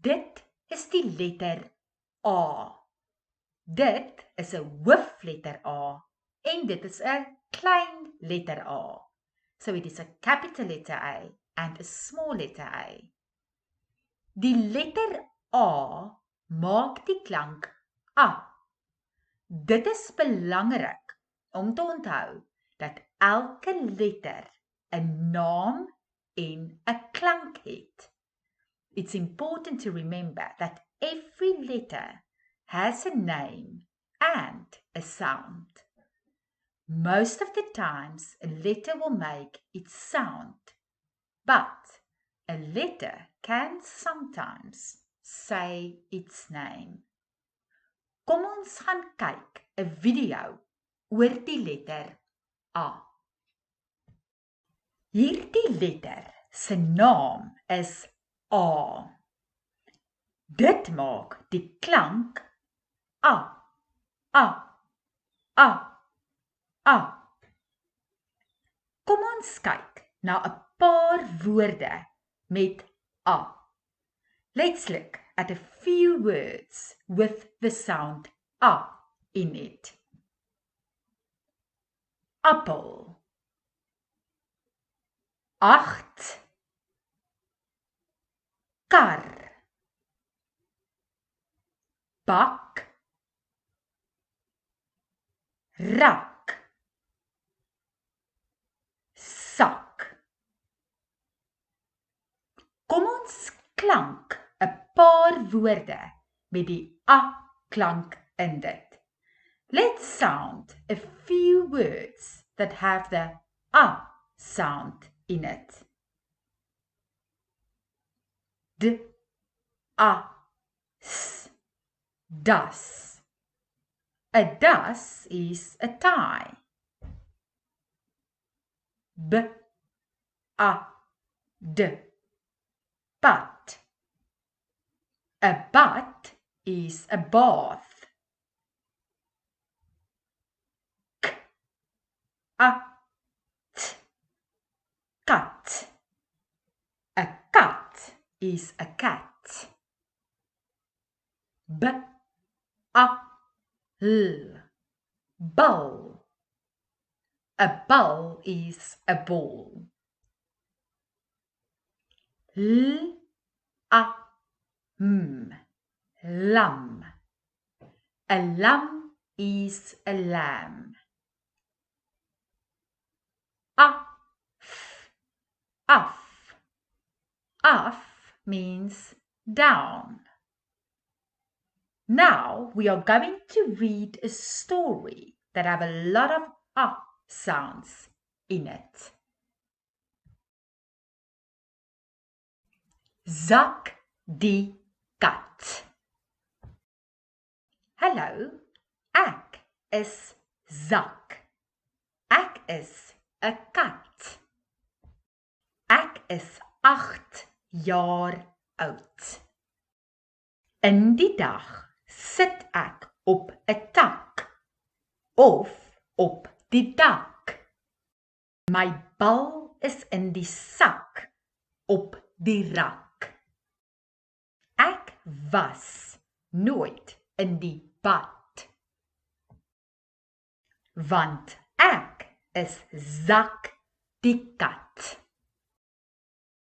Dit is die letter A. Dit is 'n hoofletter A en dit is 'n klein letter A. So it is a capital letter A and a small letter A. Die letter A maak die klank A. Dit is belangrik om te onthou dat elke letter 'n naam en 'n klank het. It's important to remember that every letter has a name and a sound. Most of the times, a letter will make its sound, but a letter can sometimes say its name. Kom ons gaan kyk 'n video oor die letter A. Hierdie letter se naam is A. Dit maak die klank A, A, A, A. Kom ons kyk na 'n paar woorde met A. Let's look at a few words with the sound A in it. Appel. 8. Kar. Bak. Rak. Sak. Kom ons klank 'n paar woorde met die A klank in dit. Let's sound a few words that have the A sound in it. D, A, S, das. A das is a tie. B, A, D, bat. A bat is a bath. K, A, T, kat. A cat is a cat. B, A, L, ball. A ball is a ball. L, A, M, lam. A lamb is a lamb. Af. Af means down. Now we are going to read a story that have a lot of A sounds in it. Zak die kat. Hallo, ek is Zak. Ek is 'n kat. Ek is 8 jaar oud. In die dag sit ek op 'n tak of op die dak. My bal is in die sak op die rak. Ek was nooit in die bad, want ek is Zak die kat.